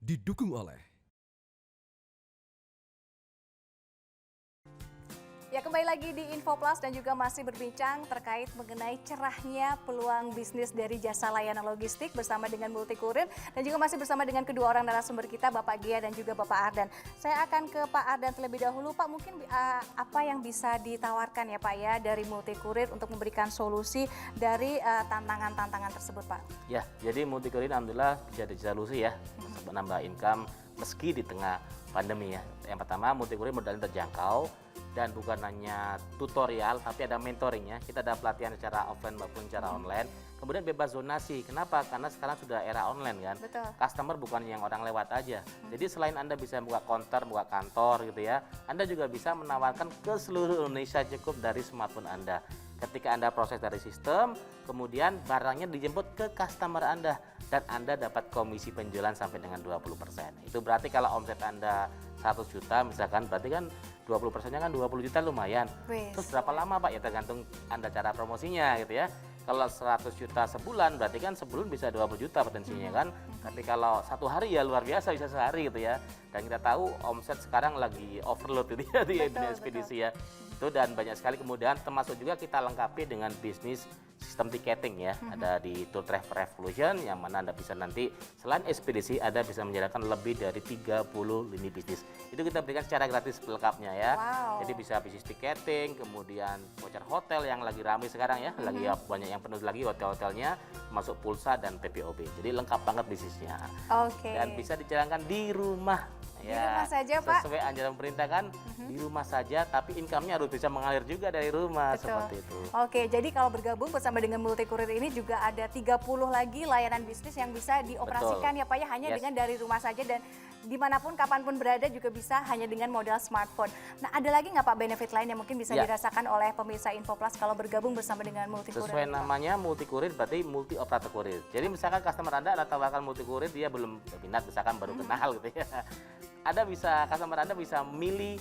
didukung oleh Ya, kembali lagi di Info Plus dan juga masih berbincang terkait mengenai cerahnya peluang bisnis dari jasa layanan logistik bersama dengan Multikurir dan juga masih bersama dengan kedua orang narasumber kita, Bapak Gia dan juga Bapak Ardan. Saya akan ke Pak Ardan terlebih dahulu. Pak, mungkin apa yang bisa ditawarkan ya Pak ya dari Multikurir untuk memberikan solusi dari tantangan-tantangan tersebut, Pak? Ya, jadi Multikurir alhamdulillah jadi solusi ya, menambah income meski di tengah pandemi ya. Yang pertama, Multikurir modalnya terjangkau dan bukan hanya tutorial tapi ada mentoringnya. Kita ada pelatihan secara offline maupun secara online. Kemudian bebas zonasi. Kenapa? Karena sekarang sudah era online kan. Betul. Customer bukan yang orang lewat aja. Jadi selain Anda bisa buka counter, buka kantor gitu ya, Anda juga bisa menawarkan ke seluruh Indonesia cukup dari smartphone Anda. Ketika Anda proses dari sistem, kemudian barangnya dijemput ke customer Anda dan Anda dapat komisi penjualan sampai dengan 20%. Itu berarti kalau omset Anda 100 juta misalkan, berarti kan 20%-nya kan 20 juta lumayan. Terus berapa lama Pak? Ya tergantung Anda cara promosinya gitu ya. Kalau 100 juta sebulan berarti kan sebulan bisa 20 juta potensinya kan. Tapi kalau satu hari ya luar biasa, bisa sehari gitu ya. Dan kita tahu omset sekarang lagi overload gitu ya di dunia ekspedisi ya. Itu dan banyak sekali kemudahan, termasuk juga kita lengkapi dengan bisnis sistem tiketing ya. Ada di Tour Travel Revolution yang mana Anda bisa nanti selain ekspedisi Anda bisa menjalankan lebih dari 30 lini bisnis. Itu kita berikan secara gratis lengkapnya ya. Wow. Jadi bisa bisnis tiketing, kemudian voucher hotel yang lagi ramai sekarang ya. Lagi banyak yang penuh lagi hotel-hotelnya, masuk pulsa dan PPOB. Jadi lengkap banget bisnisnya. Oke. Dan bisa dijalankan di rumah. Di rumah saja, Pak. Sesuai anjuran pemerintah kan, di rumah saja, tapi income-nya harus bisa mengalir juga dari rumah. Betul. Seperti itu. Oke, jadi kalau bergabung bersama dengan Multikurir ini juga ada 30 lagi layanan bisnis yang bisa dioperasikan ya Pak ya, hanya dengan dari rumah saja dan dimanapun, kapanpun berada juga bisa hanya dengan modal smartphone. Nah, ada lagi nggak Pak benefit lain yang mungkin bisa dirasakan oleh pemirsa Info Plus kalau bergabung bersama dengan Multikurir? Sesuai namanya Multikurir berarti multi operator kurir. Jadi misalkan customer Anda tawarkan Multikurir, dia belum minat, misalkan baru kenal gitu ya. Customer Anda bisa milih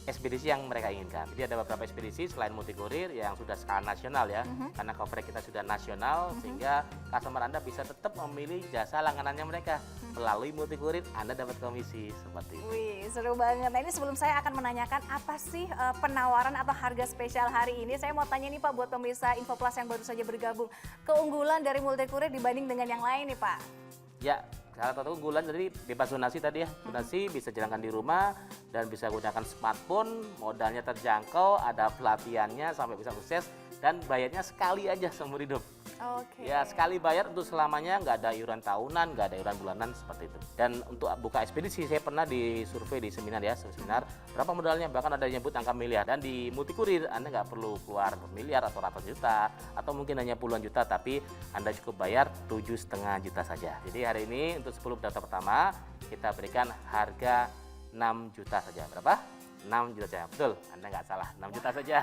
ekspedisi yang mereka inginkan. Jadi ada beberapa ekspedisi selain Multikurir yang sudah skala nasional ya, karena coverage kita sudah nasional, sehingga customer Anda bisa tetap memilih jasa langganannya mereka. Melalui Multikurir Anda dapat komisi seperti itu. Wih, seru banget. Nah, ini sebelum saya akan menanyakan apa sih penawaran atau harga spesial hari ini, saya mau tanya nih Pak buat pemirsa Info Plus yang baru saja bergabung, keunggulan dari Multikurir dibanding dengan yang lain nih Pak. Ya, salah satu unggulan jadi bebas zonasi tadi ya. Zonasi bisa jalankan di rumah dan bisa gunakan smartphone, modalnya terjangkau, ada pelatihannya sampai bisa sukses dan bayarnya sekali aja seumur hidup. Oke. Ya, sekali bayar untuk selamanya, nggak ada iuran tahunan, nggak ada iuran bulanan seperti itu. Dan untuk buka ekspedisi saya pernah di survei di seminar ya, seminar berapa modalnya, bahkan ada yang nyebut angka miliar. Dan di Multikurir Anda nggak perlu keluar miliar atau ratusan juta atau mungkin hanya puluhan juta, tapi Anda cukup bayar 7,5 juta saja. Jadi hari ini untuk 10 pendaftar pertama kita berikan harga 6 juta saja. Berapa? 6 juta saja, betul, Anda nggak salah, 6 juta saja.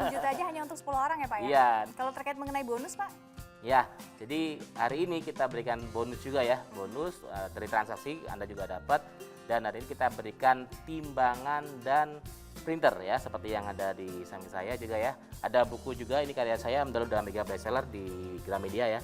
6 juta aja hanya untuk 10 orang ya Pak ya? Iya. Kalau terkait mengenai bonus Pak? Ya, jadi hari ini kita berikan bonus juga ya, bonus dari transaksi Anda juga dapat. Dan hari ini kita berikan timbangan dan printer ya, seperti yang ada di samping saya juga ya. Ada buku juga, ini karya saya, udah mega bestseller di Gramedia ya.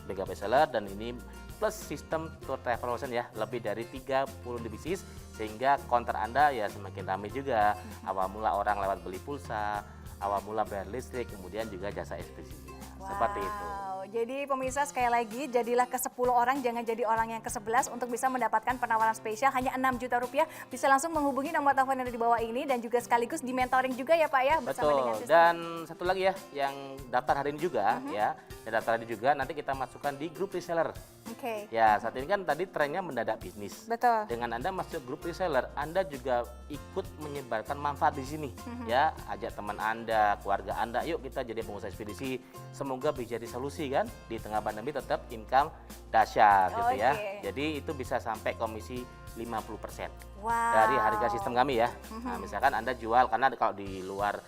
Mega bestseller dan ini plus sistem Tour Travel Ocean ya, lebih dari 30 bisnis sehingga counter Anda ya semakin ramai juga. Awal mula orang lewat beli pulsa, awal mula bayar listrik, kemudian juga jasa ekspedisinya. Seperti itu. Jadi pemirsa sekali lagi jadilah ke 10 orang, jangan jadi orang yang ke-11 untuk bisa mendapatkan penawaran spesial hanya 6 juta rupiah. Bisa langsung menghubungi nomor telepon yang ada di bawah ini dan juga sekaligus di mentoring juga ya Pak ya bersama dengan sistem. Dan satu lagi ya yang daftar hari ini juga ya, yang daftar hari ini juga nanti kita masukkan di grup reseller. Oke. Ya, saat ini kan tadi trennya mendadak bisnis. Betul. Dengan Anda masuk grup reseller, Anda juga ikut menyebarkan manfaat di sini. Ya, ajak teman Anda, keluarga Anda, yuk kita jadi pengusaha ekspedisi. Semoga bisa jadi solusi kan di tengah pandemi tetap income dahsyat gitu ya. Jadi itu bisa sampai komisi 50% dari harga sistem kami ya. Nah, misalkan Anda jual, karena kalau di luar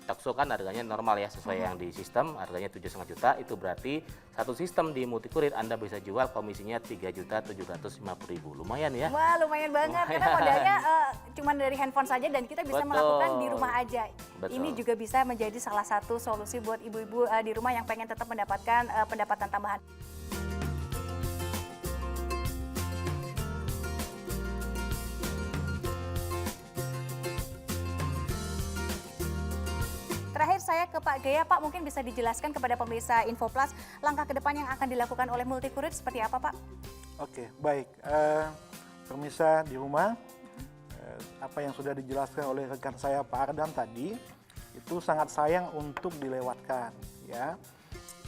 Takso kan harganya normal ya, sesuai yang di sistem harganya 7,5 juta, itu berarti satu sistem di Multikurir Anda bisa jual komisinya 3.750.000. Lumayan ya. Wah, lumayan banget karena modalnya cuma dari handphone saja dan kita bisa melakukan di rumah aja. Ini juga bisa menjadi salah satu solusi buat ibu-ibu di rumah yang pengen tetap mendapatkan pendapatan tambahan. ke Pak Gaya, Pak mungkin bisa dijelaskan kepada pemirsa Infoplas langkah ke depan yang akan dilakukan oleh Multikurir seperti apa, Pak? Oke, baik. Pemirsa di rumah, apa yang sudah dijelaskan oleh rekan saya Pak Ardan tadi, itu sangat sayang untuk dilewatkan. Ya,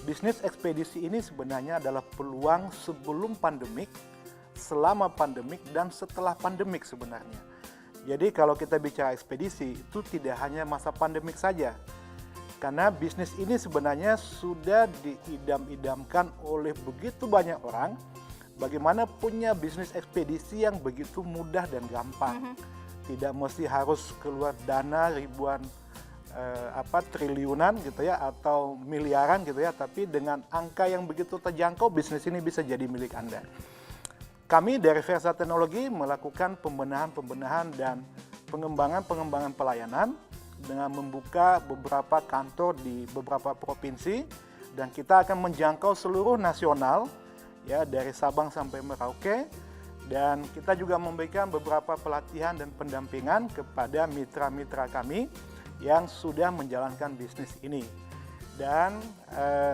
bisnis ekspedisi ini sebenarnya adalah peluang sebelum pandemik, selama pandemik, dan setelah pandemik sebenarnya. Jadi kalau kita bicara ekspedisi, itu tidak hanya masa pandemik saja. Karena bisnis ini sebenarnya sudah diidam-idamkan oleh begitu banyak orang, bagaimana punya bisnis ekspedisi yang begitu mudah dan gampang. Tidak mesti harus keluar dana ribuan triliunan gitu ya, atau miliaran gitu ya, tapi dengan angka yang begitu terjangkau, bisnis ini bisa jadi milik Anda. Kami dari Versa Teknologi melakukan pembenahan dan pengembangan pelayanan dengan membuka beberapa kantor di beberapa provinsi, dan kita akan menjangkau seluruh nasional ya, dari Sabang sampai Merauke, dan kita juga memberikan beberapa pelatihan dan pendampingan kepada mitra-mitra kami yang sudah menjalankan bisnis ini. Dan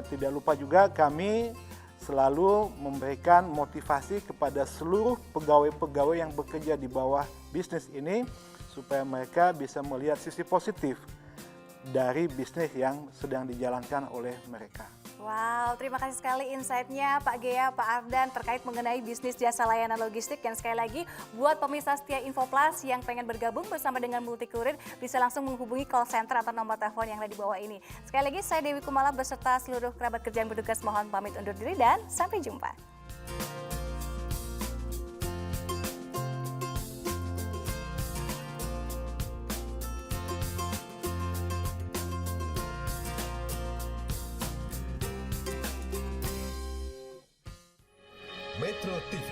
tidak lupa juga kami selalu memberikan motivasi kepada seluruh pegawai-pegawai yang bekerja di bawah bisnis ini supaya mereka bisa melihat sisi positif dari bisnis yang sedang dijalankan oleh mereka. Wow, terima kasih sekali insight-nya Pak Gaya, Pak Ardan terkait mengenai bisnis jasa layanan logistik. Dan sekali lagi buat pemirsa setia Infoplas yang pengen bergabung bersama dengan Multikurir bisa langsung menghubungi call center atau nomor telepon yang ada di bawah ini. Sekali lagi saya Dewi Kumala beserta seluruh kerabat kerja yang bertugas mohon pamit undur diri dan sampai jumpa. Metro TV